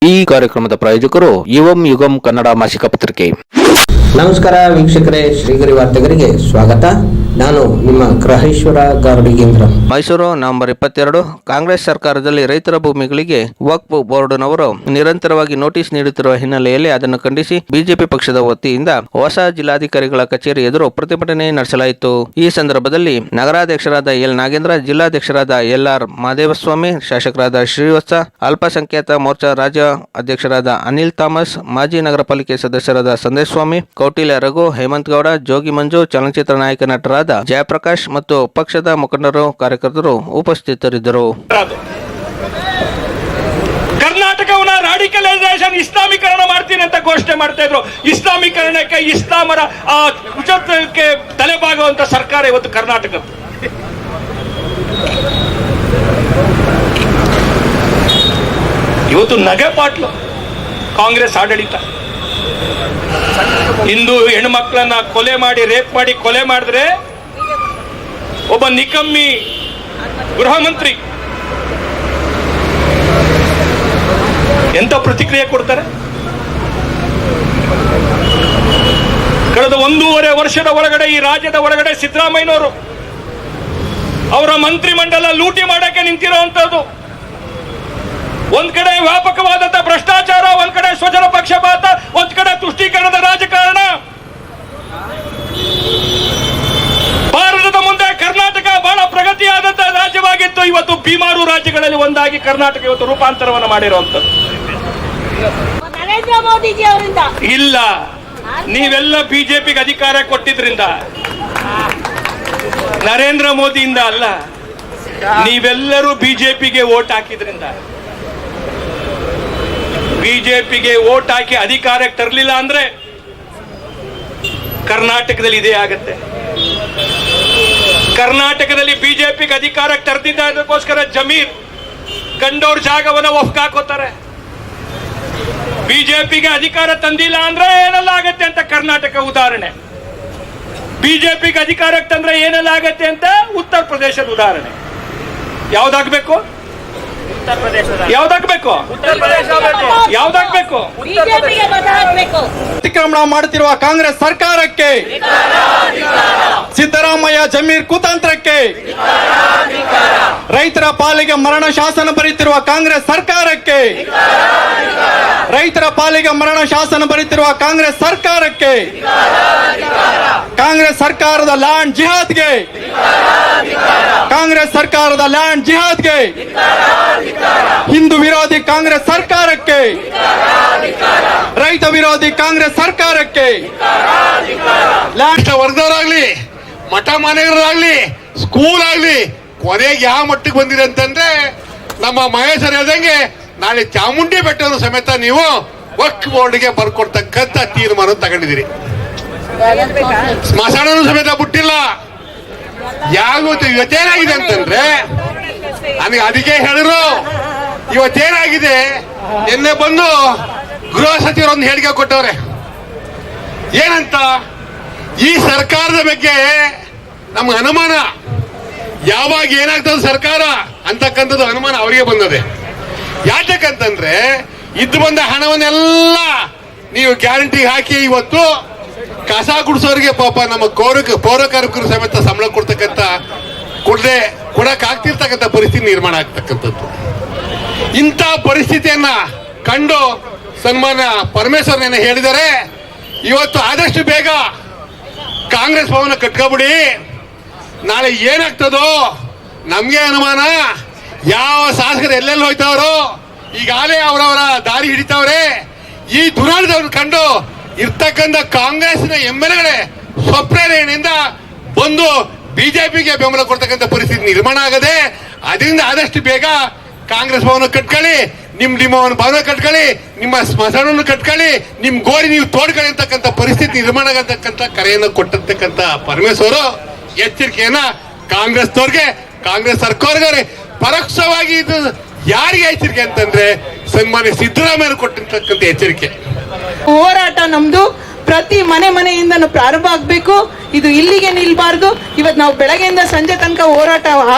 ಈ ಕಾರ್ಯಕ್ರಮದ ಪ್ರಾಯೋಜಕರು ಯುಗಂ ಕನ್ನಡ ಮಾಸಿಕ ಪತ್ರಿಕೆ. ನಮಸ್ಕಾರ ವೀಕ್ಷಕರೇ, ಶ್ರೀಗರಿ ವಾರ್ತೆಗರಿಗೆ ಸ್ವಾಗತ. ನಾನು ನಿಮ್ಮ ಗ್ರಹೇಶ್ವರ ಗಾರ್ಡಿಗೇಂದ್ರ. ಮೈಸೂರು ನವೆಂಬರ್ 22. ಕಾಂಗ್ರೆಸ್ ಸರ್ಕಾರದಲ್ಲಿ ರೈತರ ಭೂಮಿಗಳಿಗೆ ವಕ್ಫ್ ಬೋರ್ಡ್ನವರು ನಿರಂತರವಾಗಿ ನೋಟಿಸ್ ನೀಡುತ್ತಿರುವ ಹಿನ್ನೆಲೆಯಲ್ಲಿ ಅದನ್ನು ಖಂಡಿಸಿ ಬಿಜೆಪಿ ಪಕ್ಷದ ವತಿಯಿಂದ ಹೊಸ ಜಿಲ್ಲಾಧಿಕಾರಿಗಳ ಕಚೇರಿ ಎದುರು ಪ್ರತಿಭಟನೆ ನಡೆಸಲಾಯಿತು. ಈ ಸಂದರ್ಭದಲ್ಲಿ ನಗರಾಧ್ಯಕ್ಷರಾದ ಎಲ್ ನಾಗೇಂದ್ರ, ಜಿಲ್ಲಾಧ್ಯಕ್ಷರಾದ LR ಮಾದೇವಸ್ವಾಮಿ, ಶಾಸಕರಾದ ಶ್ರೀವತ್ಸ, ಅಲ್ಪಸಂಖ್ಯಾತ ಮೋರ್ಚಾ ರಾಜ್ಯ ಅಧ್ಯಕ್ಷರಾದ ಅನಿಲ್ ಥಾಮಸ್, ಮಾಜಿ ನಗರ ಪಾಲಿಕೆ ಸದಸ್ಯರಾದ ಸಂದೇಶ್ ಸ್ವಾಮಿ, ಕೌಟಿಲ್ಯ ರಘು, ಹೇಮಂತ್ ಗೌಡ, ಜೋಗಿ ಮಂಜು, ಚಲನಚಿತ್ರ ನಾಯಕ ನಟರಾದ ಜಯಪ್ರಕಾಶ್ ಮತ್ತು ಪಕ್ಷದ ಮುಖಂಡರು, ಕಾರ್ಯಕರ್ತರು ಉಪಸ್ಥಿತರಿದ್ದರು. ಕರ್ನಾಟಕವನ್ನ ರಾಡಿಕಲೈಸೇಷನ್, ಇಸ್ಲಾಮೀಕರಣ ಮಾಡ್ತೀನಿ ಅಂತ ಘೋಷಣೆ ಮಾಡ್ತಾ ಇದ್ರು. ಇಸ್ಲಾಮೀಕರಣಕ್ಕೆ, ಇಸ್ಲಾಮರ ಕುಚಕ್ಕೆ ತಲೆಬಾಗುವಂತ ಸರ್ಕಾರ ಇವತ್ತು ಕರ್ನಾಟಕ. ಇವತ್ತು ನಗೆ ಪಾಟ್ಲು ಕಾಂಗ್ರೆಸ್ ಆಡಳಿತ. ಹಿಂದೂ ಹೆಣ್ಮಕ್ಳನ್ನ ಕೊಲೆ ಮಾಡಿ, ರೇಪ್ ಮಾಡಿ ಕೊಲೆ ಮಾಡಿದ್ರೆ ಒಬ್ಬ ನಿಕಮ್ಮಿ ಗೃಹ ಮಂತ್ರಿ ಎಂತ ಪ್ರತಿಕ್ರಿಯೆ ಕೊಡ್ತಾರೆ? ಕಳೆದ 1.5 ವರ್ಷದ ಒಳಗಡೆ ಈ ರಾಜ್ಯದ ಒಳಗಡೆ ಸಿದ್ದರಾಮಯ್ಯನವರು ಅವರ ಮಂತ್ರಿ ಮಂಡಲ ಲೂಟಿ ಮಾಡಕ್ಕೆ ನಿಂತಿರುವಂತದ್ದು. ಒಂದ್ ಕಡೆ ವ್ಯಾಪಕವಾದಂತ ಭ್ರಷ್ಟಾಚಾರ, ಒಂದ್ ಕಡೆ ಸ್ವಜನ ಪಕ್ಷಪಾತ, ಒಂದ್ ಕಡೆ ತುಷ್ಟೀಕರಣದ ರಾಜಕಾರಣ. ಭಾರತದ ಮುಂದೆ ಕರ್ನಾಟಕ ಬಹಳ ಪ್ರಗತಿಯಾದಂತ ರಾಜ್ಯವಾಗಿತ್ತು. ಇವತ್ತು ಬಿಮಾರು ರಾಜ್ಯಗಳಲ್ಲಿ ಒಂದಾಗಿ ಕರ್ನಾಟಕ ಇವತ್ತು ರೂಪಾಂತರವನ್ನು ಮಾಡಿರುವಂತದ್ದು. ನರೇಂದ್ರ ಮೋದಿಜಿ ಅವರಿಂದ ಇಲ್ಲ, ನೀವೆಲ್ಲ ಬಿಜೆಪಿಗೆ ಅಧಿಕಾರ ಕೊಟ್ಟಿದ್ರಿಂದ, ನರೇಂದ್ರ ಮೋದಿಯಿಂದ ಅಲ್ಲ, ನೀವೆಲ್ಲರೂ ಬಿಜೆಪಿಗೆ ವೋಟ್ ಹಾಕಿದ್ರಿಂದ. ಬಿಜೆಪಿಗೆ ವೋಟ್ ಹಾಕಿ ಅಧಿಕಾರಕ್ಕೆ ತರಲಿಲ್ಲ ಅಂದ್ರೆ ಕರ್ನಾಟಕದಲ್ಲಿ ಇದೇ ಆಗತ್ತೆ. ಕರ್ನಾಟಕದಲ್ಲಿ ಬಿಜೆಪಿಗೆ ಅಧಿಕಾರಕ್ಕೆ ತರ್ದಿದ್ದ ಅದಕ್ಕೋಸ್ಕರ ಜಮೀರ್ ಕಂಡೋರ್ ಜಾಗವನ್ನು ವಫ್ಕ್ ಹಾಕೋತಾರೆ. ಬಿಜೆಪಿಗೆ ಅಧಿಕಾರ ತಂದಿಲ್ಲ ಅಂದ್ರೆ ಏನೆಲ್ಲ ಆಗತ್ತೆ ಅಂತ ಕರ್ನಾಟಕ ಉದಾಹರಣೆ. ಬಿಜೆಪಿಗೆ ಅಧಿಕಾರಕ್ಕೆ ತಂದ್ರೆ ಏನೆಲ್ಲ ಆಗತ್ತೆ ಅಂತ ಉತ್ತರ ಪ್ರದೇಶದ ಉದಾಹರಣೆ. ಯಾವ್ದಾಗ್ಬೇಕು? ಯಾವ್ದಾಗ್ಬೇಕು? ಯಾವ್ದಾಗ್ಬೇಕು? ಬಿಜೆಪಿಗೆ ಮತ ಹಾಕಬೇಕು. ಅತಿಕ್ರಮಣ ಮಾಡುತ್ತಿರುವ ಕಾಂಗ್ರೆಸ್ ಸರ್ಕಾರಕ್ಕೆ, ಸಿದ್ದರಾಮಯ್ಯ ಜಮೀರ್ ಕುತಂತ್ರಕ್ಕೆ, ರೈತರ ಪಾಲಿಗೆ ಮರಣ ಶಾಸನ ಬರೀತಿರುವ ಕಾಂಗ್ರೆಸ್ ಸರ್ಕಾರಕ್ಕೆ, ರೈತರ ಪಾಲಿಗೆ ಮರಣ ಶಾಸನ ಬರೀತಿರುವ ಕಾಂಗ್ರೆಸ್ ಸರ್ಕಾರಕ್ಕೆ, ಕಾಂಗ್ರೆಸ್ ಸರ್ಕಾರದ ಲ್ಯಾಂಡ್ ಜಿಹಾದ್ಗೆ, ಕಾಂಗ್ರೆಸ್ ಸರ್ಕಾರದ ಲ್ಯಾಂಡ್ ಜಿಹಾದ್ಗೆ, ಹಿಂದೂ ವಿರೋಧಿ ಕಾಂಗ್ರೆಸ್ ಸರ್ಕಾರಕ್ಕೆ, ರೈತ ವಿರೋಧಿ ಕಾಂಗ್ರೆಸ್ ಸರ್ಕಾರಕ್ಕೆ, ವರ್ಗದವರಾಗ್ಲಿ, ಮಠ ಮನೆಗಳಾಗ್ಲಿ, ಸ್ಕೂಲ್ ಆಗ್ಲಿ, ಕೊನೆಗೆ ಯಾವ ಮಟ್ಟಿಗೆ ಬಂದಿದೆ ಅಂತಂದ್ರೆ ನಮ್ಮ ಮಹೇಶರು ಹೇಳ್ದಂಗೆ ನಾಳೆ ಚಾಮುಂಡಿ ಬೆಟ್ಟವನ್ನು ಸಮೇತ ನೀವು ವಕ್ಫ್ ಬೋರ್ಡ್ಗೆ ಬರ್ಕೊಡ್ತಕ್ಕಂತ ತೀರ್ಮಾನ ತಗೊಂಡಿದ್ದೀರಿ. ಸ್ಮಶಾನನೂ ಸಮೇತ ಬಿಟ್ಟಿಲ್ಲ. ಇವತ್ತೇನಾಗಿದೆ ಅಂತಂದ್ರೆ, ನನಗೆ ಅದಕ್ಕೆ ಹೇಳಿದ್ರು, ಇವತ್ತೇನಾಗಿದೆ, ನಿನ್ನೆ ಬಂದು ಗೃಹ ಸಚಿವರು ಒಂದು ಹೇಳಿಕೆ ಕೊಟ್ಟವ್ರೆ. ಏನಂತ? ಈ ಸರ್ಕಾರದ ಬಗ್ಗೆ ನಮ್ಗೆ ಅನುಮಾನ, ಯಾವಾಗ ಏನಾಗ್ತದೆ ಸರ್ಕಾರ ಅಂತಕ್ಕಂಥದ್ದು ಅನುಮಾನ ಅವರಿಗೆ ಬಂದದೆ. ಯಾತಕ್ಕಂತಂದ್ರೆ ಇದ್ದು ಬಂದ ಹಣವನ್ನೆಲ್ಲ ನೀವು ಗ್ಯಾರಂಟಿ ಹಾಕಿ ಇವತ್ತು ಕಸ ಗುಡಿಸೋರಿಗೆ ಪಾಪ ನಮ್ಮ ಪೌರ ಕಾರ್ಮಿಕರು ಸಮೇತ ಸಂಬಳ ಕೊಡ್ತಕ್ಕಂಥ ಕೊಡಕ್ ಆಗ್ತಿರ್ತಕ್ಕಂಥ ಪರಿಸ್ಥಿತಿ ನಿರ್ಮಾಣ ಆಗ್ತಕ್ಕಂಥದ್ದು. ಇಂಥ ಪರಿಸ್ಥಿತಿಯನ್ನ ಕಂಡು ಸನ್ಮಾನ್ಯ ಪರಮೇಶ್ವರನ ಹೇಳಿದರೆ, ಇವತ್ತು ಆದಷ್ಟು ಬೇಗ ಕಾಂಗ್ರೆಸ್ ಭವನ ಕಟ್ಕೊಬಿಡಿ, ನಾಳೆ ಏನಾಗ್ತದೋ ನಮ್ಗೆ ಅನುಮಾನ. ಯಾವ ಶಾಸಕರು ಎಲ್ಲೆಲ್ಲಿ ಹೋಯ್ತಾವ್ರೋ ಈಗಾಗಲೇ ಅವರವರ ದಾರಿ ಹಿಡಿತಾವ್ರೆ. ಈ ದುರಾಡದವ್ರನ್ನ ಕಂಡು ಇರ್ತಕ್ಕಂಥ ಕಾಂಗ್ರೆಸ್ನ MLAಗಳೇ ಸ್ವಪ್ರೇರಣೆಯಿಂದ ಬಂದು ಬಿಜೆಪಿಗೆ ಬೆಂಬಲ ಕೊಡ್ತಕ್ಕಂಥ ಪರಿಸ್ಥಿತಿ ನಿರ್ಮಾಣ ಆಗದೆ. ಅದರಿಂದ ಆದಷ್ಟು ಬೇಗ ಕಾಂಗ್ರೆಸ್ ಭವನ ಕಟ್ಕೊಳ್ಳಿ, ನಿಮ್ಮ ಭವನ ಕಟ್ಕೊಳ್ಳಿ, ನಿಮ್ಮ ಸ್ಮಶಾನವನ್ನು ಕಟ್ಕೊಳ್ಳಿ, ನಿಮ್ ಗೋರಿ ನೀವು ತೋಡ್ಕೊಳ್ಳಿ ಅಂತಕ್ಕಂಥ ಪರಿಸ್ಥಿತಿ ನಿರ್ಮಾಣ ಆಗತಕ್ಕಂಥ ಕರೆಯನ್ನು ಕೊಟ್ಟಿರ್ತಕ್ಕಂಥ ಪರಮೇಶ್ವರು ಎಚ್ಚರಿಕೆಯನ್ನ ಕಾಂಗ್ರೆಸ್ನವ್ರಿಗೆ, ಕಾಂಗ್ರೆಸ್ ಸರ್ಕಾರಕ್ಕೆ ಪರೋಕ್ಷವಾಗಿ ಇದು ಯಾರಿಗೆ ಎಚ್ಚರಿಕೆ ಅಂತಂದ್ರೆ ಸನ್ಮಾನ್ಯ ಸಿದ್ದರಾಮಯ್ಯ ಕೊಟ್ಟಿರ್ತಕ್ಕಂಥ ಎಚ್ಚರಿಕೆ. ಹೋರಾಟ ನಮ್ದು ಪ್ರತಿ ಮನೆಯಿಂದ ಪ್ರಾರಂಭ ಆಗಬೇಕು. ಇದು ಇಲ್ಲಿಗೆ ನಿಲ್ಬಾರ್ದು. ಇವತ್ತು ನಾವು ಬೆಳಗ್ಗೆಯಿಂದ ಸಂಜೆ ತನಕ ಹೋರಾಟ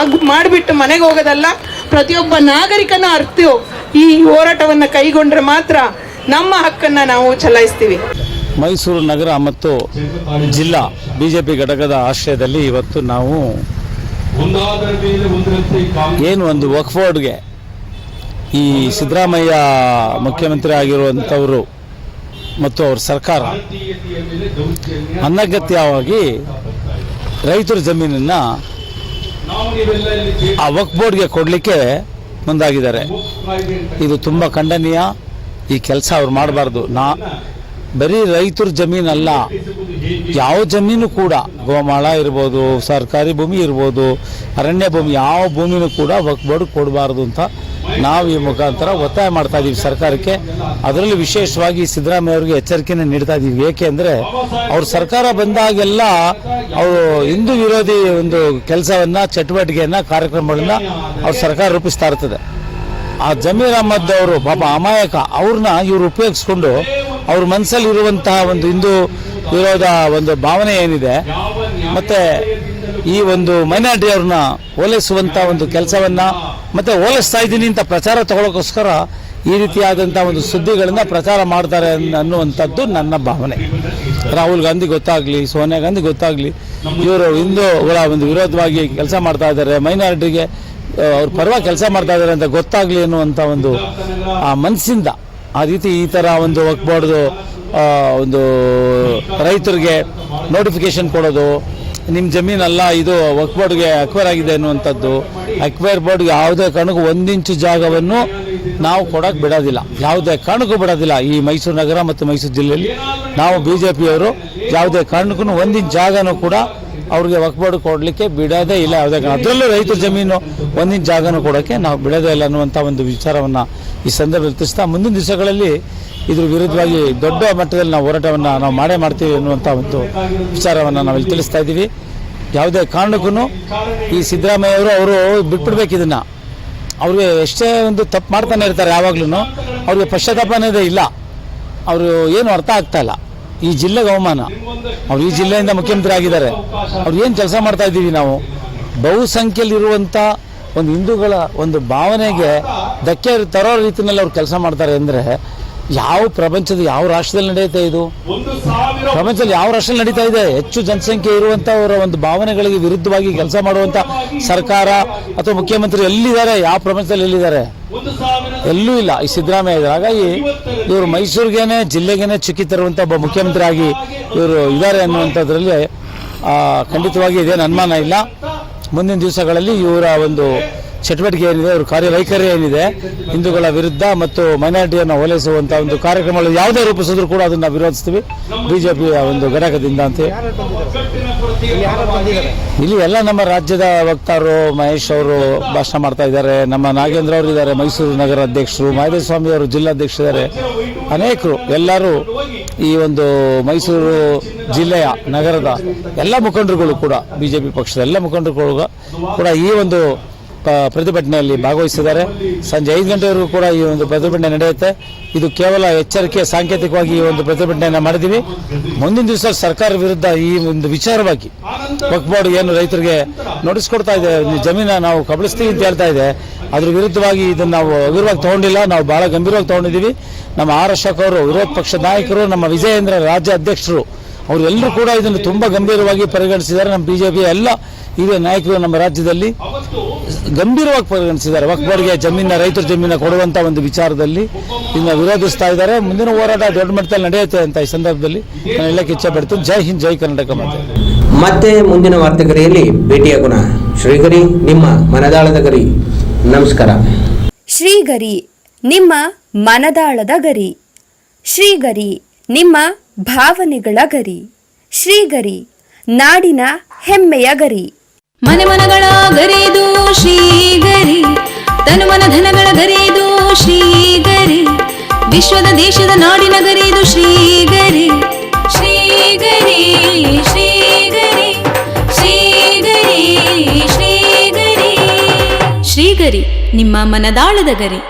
ಮಾಡಿಬಿಟ್ಟು ಮನೆಗೆ ಹೋಗೋದಲ್ಲ. ಪ್ರತಿಯೊಬ್ಬ ನಾಗರಿಕನ ಅರ್ಥ ಈ ಹೋರಾಟವನ್ನು ಕೈಗೊಂಡ್ರೆ ಮಾತ್ರ ನಮ್ಮ ಹಕ್ಕನ್ನು ನಾವು ಚಲಾಯಿಸ್ತೀವಿ. ಮೈಸೂರು ನಗರ ಮತ್ತು ಜಿಲ್ಲಾ ಬಿಜೆಪಿ ಘಟಕದ ಆಶ್ರಯದಲ್ಲಿ ಇವತ್ತು ನಾವು ಏನು ಒಂದು ವಕ್ಫ್ ಬೋರ್ಡ್ಗೆ ಈ ಸಿದ್ದರಾಮಯ್ಯ ಮುಖ್ಯಮಂತ್ರಿ ಆಗಿರುವಂಥವರು ಮತ್ತು ಅವ್ರ ಸರ್ಕಾರ ಅನಗತ್ಯವಾಗಿ ರೈತರ ಜಮೀನನ್ನು ಆ ವಕ್ಫ್ ಬೋರ್ಡ್ಗೆ ಕೊಡಲಿಕ್ಕೆ ಮುಂದಾಗಿದ್ದಾರೆ. ಇದು ತುಂಬ ಖಂಡನೀಯ. ಈ ಕೆಲಸ ಅವ್ರು ಮಾಡಬಾರ್ದು. ಬರೀ ರೈತರ ಜಮೀನಲ್ಲ, ಯಾವ ಜಮೀನು ಕೂಡ, ಗೋಮಾಳ ಇರ್ಬೋದು, ಸರ್ಕಾರಿ ಭೂಮಿ ಇರ್ಬೋದು, ಅರಣ್ಯ ಭೂಮಿ, ಯಾವ ಭೂಮಿನೂ ಕೂಡ ವಕ್ಫ್ ಬೋರ್ಡ್ ಕೊಡಬಾರ್ದು ಅಂತ ನಾವು ಈ ಮುಖಾಂತರ ಒತ್ತಾಯ ಮಾಡ್ತಾ ಇದ್ದೀವಿ ಸರ್ಕಾರಕ್ಕೆ. ಅದರಲ್ಲಿ ವಿಶೇಷವಾಗಿ ಸಿದ್ದರಾಮಯ್ಯ ಅವರಿಗೆ ಎಚ್ಚರಿಕೆಯನ್ನು ನೀಡ್ತಾ ಇದ್ದೀವಿ. ಏಕೆ ಅಂದರೆ ಅವ್ರ ಸರ್ಕಾರ ಬಂದಾಗೆಲ್ಲ ಅವರು ಹಿಂದೂ ವಿರೋಧಿ ಒಂದು ಕೆಲಸವನ್ನು, ಚಟುವಟಿಕೆಯನ್ನು, ಕಾರ್ಯಕ್ರಮಗಳನ್ನು ಅವ್ರ ಸರ್ಕಾರ ರೂಪಿಸ್ತಾ ಇರ್ತದೆ. ಆ ಜಮೀರ್ ಅಹ್ಮದ್ ಅವರು ಪಾಪ ಅಮಾಯಕ, ಅವ್ರನ್ನ ಇವರು ಉಪಯೋಗಿಸ್ಕೊಂಡು ಅವ್ರ ಮನಸ್ಸಲ್ಲಿ ಇರುವಂತಹ ಒಂದು ಹಿಂದೂ ವಿರೋಧ ಒಂದು ಭಾವನೆ ಏನಿದೆ, ಮತ್ತೆ ಈ ಒಂದು ಮೈನಾರಿಟಿ ಅವ್ರನ್ನ ಓಲೈಸುವಂಥ ಒಂದು ಕೆಲಸವನ್ನು, ಮತ್ತೆ ಓಲೈಸ್ತಾ ಇದ್ದೀನಿ ಅಂತ ಪ್ರಚಾರ ತಗೊಳ್ಳೋಕ್ಕೋಸ್ಕರ ಈ ರೀತಿಯಾದಂಥ ಒಂದು ಸುದ್ದಿಗಳನ್ನು ಪ್ರಚಾರ ಮಾಡ್ತಾರೆ ಅನ್ನುವಂಥದ್ದು ನನ್ನ ಭಾವನೆ. ರಾಹುಲ್ ಗಾಂಧಿ ಗೊತ್ತಾಗಲಿ, ಸೋನಿಯಾ ಗಾಂಧಿ ಗೊತ್ತಾಗಲಿ, ಇವರು ಹಿಂದೂಗಳ ಒಂದು ವಿರೋಧವಾಗಿ ಕೆಲಸ ಮಾಡ್ತಾ ಇದ್ದಾರೆ, ಮೈನಾರಿಟಿಗೆ ಅವ್ರ ಪರವಾಗಿ ಕೆಲಸ ಮಾಡ್ತಾ ಇದ್ದಾರೆ ಅಂತ ಗೊತ್ತಾಗಲಿ ಅನ್ನುವಂಥ ಒಂದು ಆ ಮನಸ್ಸಿಂದ ಆ ರೀತಿ ಈ ಥರ ಒಂದು ವಕ್ಫ್ ಬೋರ್ಡ್ದು ಒಂದು ರೈತರಿಗೆ ನೋಟಿಫಿಕೇಶನ್ ಕೊಡೋದು, ನಿಮ್ಮ ಜಮೀನಲ್ಲ ಇದು ವಕ್ಫ್ ಬೋರ್ಡ್ಗೆ ಅಕ್ವೈರ್ ಆಗಿದೆ ಅನ್ನುವಂಥದ್ದು. ಅಕ್ವೈರ್ ಬೋರ್ಡ್ಗೆ ಯಾವುದೇ ಕಾರಣಕ್ಕೂ 1 ಇಂಚು ಜಾಗವನ್ನು ನಾವು ಕೊಡೋಕ್ಕೆ ಬಿಡೋದಿಲ್ಲ, ಯಾವುದೇ ಕಾರಣಕ್ಕೂ ಬಿಡೋದಿಲ್ಲ. ಈ ಮೈಸೂರು ನಗರ ಮತ್ತು ಮೈಸೂರು ಜಿಲ್ಲೆಯಲ್ಲಿ ನಾವು BJPಯವರು ಯಾವುದೇ ಕಾರಣಕ್ಕೂ 1 ಇಂಚು ಜಾಗನೂ ಕೂಡ ಅವ್ರಿಗೆ ವಕ್ಫ್ ಬೋರ್ಡ್ ಕೊಡಲಿಕ್ಕೆ ಬಿಡೋದೇ ಇಲ್ಲ. ಯಾವುದೇ ಕಾರಣ, ಅದರಲ್ಲೂ ರೈತರ ಜಮೀನು 1 ಇಂಚು ಜಾಗನೂ ಕೊಡೋಕ್ಕೆ ನಾವು ಬಿಡೋದೇ ಇಲ್ಲ ಅನ್ನುವಂಥ ಒಂದು ವಿಚಾರವನ್ನು ಈ ಸಂದರ್ಭದಲ್ಲಿ ತಿಳಿಸ್ತಾ, ಮುಂದಿನ ದಿವಸಗಳಲ್ಲಿ ಇದ್ರ ವಿರುದ್ಧವಾಗಿ ದೊಡ್ಡ ಮಟ್ಟದಲ್ಲಿ ನಾವು ಹೋರಾಟವನ್ನು ನಾವು ಮಾಡೇ ಮಾಡ್ತೀವಿ ಅನ್ನುವಂಥ ಒಂದು ವಿಚಾರವನ್ನು ನಾವಿಲ್ಲಿ ತಿಳಿಸ್ತಾ ಇದ್ದೀವಿ. ಯಾವುದೇ ಕಾರಣಕ್ಕೂ ಈ ಸಿದ್ದರಾಮಯ್ಯವರು ಅವರು ಬಿಟ್ಬಿಡ್ಬೇಕು ಇದನ್ನು. ಅವ್ರಿಗೆ ಎಷ್ಟೇ ಒಂದು ತಪ್ಪು ಮಾಡ್ತಾನೆ ಇರ್ತಾರೆ, ಯಾವಾಗ್ಲೂ ಅವ್ರಿಗೆ ಪಶ್ಚಾತ್ತಾಪ ಅನ್ನೋದೇ ಇಲ್ಲ. ಅವರು ಏನು ಅರ್ಥ ಆಗ್ತಾ ಇಲ್ಲ. ಈ ಜಿಲ್ಲೆಗೆ ಅವಮಾನ. ಅವ್ರು ಈ ಜಿಲ್ಲೆಯಿಂದ ಮುಖ್ಯಮಂತ್ರಿ ಆಗಿದ್ದಾರೆ. ಅವ್ರು ಏನು ಕೆಲಸ ಮಾಡ್ತಾ ಇದ್ದೀವಿ ನಾವು? ಬಹುಸಂಖ್ಯೆಯಲ್ಲಿರುವಂಥ ಒಂದು ಹಿಂದೂಗಳ ಒಂದು ಭಾವನೆಗೆ ಧಕ್ಕೆ ತರೋ ರೀತಿಯಲ್ಲಿ ಅವ್ರು ಕೆಲಸ ಮಾಡ್ತಾರೆ ಅಂದರೆ ಯಾವ ಪ್ರಪಂಚದ ಯಾವ ರಾಷ್ಟ್ರದಲ್ಲಿ ನಡೆಯುತ್ತೆ ಇದು? ಪ್ರಪಂಚದಲ್ಲಿ ಯಾವ ರಾಷ್ಟ್ರದಲ್ಲಿ ನಡೀತಾ ಇದೆ? ಹೆಚ್ಚು ಜನಸಂಖ್ಯೆ ಇರುವಂಥವರ ಒಂದು ಭಾವನೆಗಳಿಗೆ ವಿರುದ್ಧವಾಗಿ ಕೆಲಸ ಮಾಡುವಂಥ ಸರ್ಕಾರ ಅಥವಾ ಮುಖ್ಯಮಂತ್ರಿ ಎಲ್ಲಿದ್ದಾರೆ? ಯಾವ ಪ್ರಪಂಚದಲ್ಲಿ ಎಲ್ಲಿದ್ದಾರೆ? ಎಲ್ಲೂ ಇಲ್ಲ ಈ ಸಿದ್ದರಾಮಯ್ಯ. ಹಾಗಾಗಿ ಇವರು ಮೈಸೂರಿಗೇನೆ, ಜಿಲ್ಲೆಗೇನೆ ಚುಕ್ಕಿ ತರುವಂಥ ಒಬ್ಬ ಮುಖ್ಯಮಂತ್ರಿ ಆಗಿ ಇವರು ಇದ್ದಾರೆ ಅನ್ನುವಂಥದ್ರಲ್ಲಿ ಖಂಡಿತವಾಗಿ ಇದೇನು ಅನುಮಾನ ಇಲ್ಲ. ಮುಂದಿನ ದಿವಸಗಳಲ್ಲಿ ಇವರ ಒಂದು ಚಟುವಟಿಕೆ ಏನಿದೆ, ಅವ್ರ ಕಾರ್ಯವೈಖರಿ ಏನಿದೆ, ಹಿಂದೂಗಳ ವಿರುದ್ಧ ಮತ್ತು ಮೈನಾರಿಟಿಯನ್ನು ಓಲೈಸುವಂಥ ಒಂದು ಕಾರ್ಯಕ್ರಮಗಳು ಯಾವುದೇ ರೂಪಿಸಿದ್ರು ಕೂಡ ಅದನ್ನು ವಿರೋಧಿಸ್ತೀವಿ ಬಿಜೆಪಿಯ ಒಂದು ಘಟಕದಿಂದ ಅಂತ. ಇಲ್ಲಿ ಎಲ್ಲ ನಮ್ಮ ರಾಜ್ಯದ ವಕ್ತಾರರು, ಮಹೇಶ್ ಅವರು ಭಾಷಣ ಮಾಡ್ತಾ ಇದ್ದಾರೆ, ನಮ್ಮ ನಾಗೇಂದ್ರ ಅವರು ಇದ್ದಾರೆ, ಮೈಸೂರು ನಗರ ಅಧ್ಯಕ್ಷರು, ಮಾದೇಸ್ವಾಮಿ ಅವರು ಜಿಲ್ಲಾಧ್ಯಕ್ಷರಿದ್ದಾರೆ, ಅನೇಕರು ಎಲ್ಲರೂ ಈ ಒಂದು ಮೈಸೂರು ಜಿಲ್ಲೆಯ ನಗರದ ಎಲ್ಲ ಮುಖಂಡರುಗಳು ಕೂಡ, ಬಿಜೆಪಿ ಪಕ್ಷದ ಎಲ್ಲ ಮುಖಂಡರುಗಳು ಕೂಡ ಈ ಒಂದು ಪ್ರತಿಭಟನೆಯಲ್ಲಿ ಭಾಗವಹಿಸಿದ್ದಾರೆ. ಸಂಜೆ 5 ಗಂಟೆವರೆಗೂ ಕೂಡ ಈ ಒಂದು ಪ್ರತಿಭಟನೆ ನಡೆಯುತ್ತೆ. ಇದು ಕೇವಲ ಎಚ್ಚರಿಕೆ, ಸಾಂಕೇತಿಕವಾಗಿ ಈ ಒಂದು ಪ್ರತಿಭಟನೆಯನ್ನು ಮಾಡಿದ್ದೀವಿ. ಮುಂದಿನ ದಿವಸ ಸರ್ಕಾರ ವಿರುದ್ಧ ಈ ಒಂದು ವಿಚಾರವಾಗಿ ವಕ್ಫ್ ಬೋರ್ಡ್ ಏನು ರೈತರಿಗೆ ನೋಟಿಸ್ ಕೊಡ್ತಾ ಇದೆ, ಜಮೀನ ನಾವು ಕಬಳಿಸ್ತೀವಿ ಅಂತ ಹೇಳ್ತಾ ಇದೆ, ಅದ್ರ ವಿರುದ್ಧವಾಗಿ ಇದನ್ನು ನಾವು ಹಗುರವಾಗಿ ತಗೊಂಡಿಲ್ಲ, ನಾವು ಬಹಳ ಗಂಭೀರವಾಗಿ ತಗೊಂಡಿದ್ದೀವಿ. ನಮ್ಮ ಆರ್ ಅಶೋಕ್ ಅವರು, ವಿರೋಧ ಪಕ್ಷದ ನಾಯಕರು, ನಮ್ಮ ವಿಜಯೇಂದ್ರ ರಾಜ್ಯ ಅಧ್ಯಕ್ಷರು, ಅವರೆಲ್ಲರೂ ಕೂಡ ಇದನ್ನು ತುಂಬ ಗಂಭೀರವಾಗಿ ಪರಿಗಣಿಸಿದ್ದಾರೆ. ನಮ್ಮ ಬಿಜೆಪಿ ಎಲ್ಲ ಹಿರಿಯ ನಾಯಕರು ನಮ್ಮ ರಾಜ್ಯದಲ್ಲಿ ಗಂಭೀರವಾಗಿ ಪರಿಗಣಿಸಿದ್ದಾರೆ. ವಕ್ಫ್ ಬೋರ್ಡ್ಗೆ ಜಮೀನ, ರೈತರ ಜಮೀನ ಕೊಡುವಂಥ ಒಂದು ವಿಚಾರದಲ್ಲಿ ಇದನ್ನು ವಿರೋಧಿಸ್ತಾ ಇದ್ದಾರೆ. ಮುಂದಿನ ಹೋರಾಟ ದೊಡ್ಡ ಮಟ್ಟದಲ್ಲಿ ನಡೆಯುತ್ತೆ ಅಂತ ಈ ಸಂದರ್ಭದಲ್ಲಿ ನಾನು ಹೇಳಕ್ಕೆ ಇಚ್ಛೆ ಪಡ್ತೀನಿ. ಜೈ ಹಿಂದ್, ಜೈ ಕರ್ನಾಟಕ. ಮತ್ತೆ ಮುಂದಿನ ವಾರ್ತೆಗರಿಯಲ್ಲಿ ಭೇಟಿಯಾಗೋಣ. ಶ್ರೀಗರಿ, ನಿಮ್ಮ ಮನದಾಳದ ಗರಿ. ನಮಸ್ಕಾರ. ಶ್ರೀಗರಿ, ನಿಮ್ಮ ಮನದಾಳದ ಗರಿ. ಶ್ರೀಗರಿ, ನಿಮ್ಮ ಭಾವನೆಗಳ ಗರಿ. ಶ್ರೀಗರಿ, ನಾಡಿನ ಹೆಮ್ಮೆಯ ಗರಿ. ಮನೆ ಮನಗಳ ಗರಿದು ಶ್ರೀಗರಿ, ತನು ಮನ ಧನಗಳ ಗರಿದು ಶ್ರೀಗರಿ, ವಿಶ್ವದ ದೇಶದ ನಾಡಿನ ಗರಿದು ಶ್ರೀಗರಿ. ಶ್ರೀಗರಿ ಶ್ರೀಗರಿ ಶ್ರೀಗರಿ ಶ್ರೀಗರಿ ಶ್ರೀಗರಿ, ನಿಮ್ಮ ಮನದಾಳದ ಗರಿ.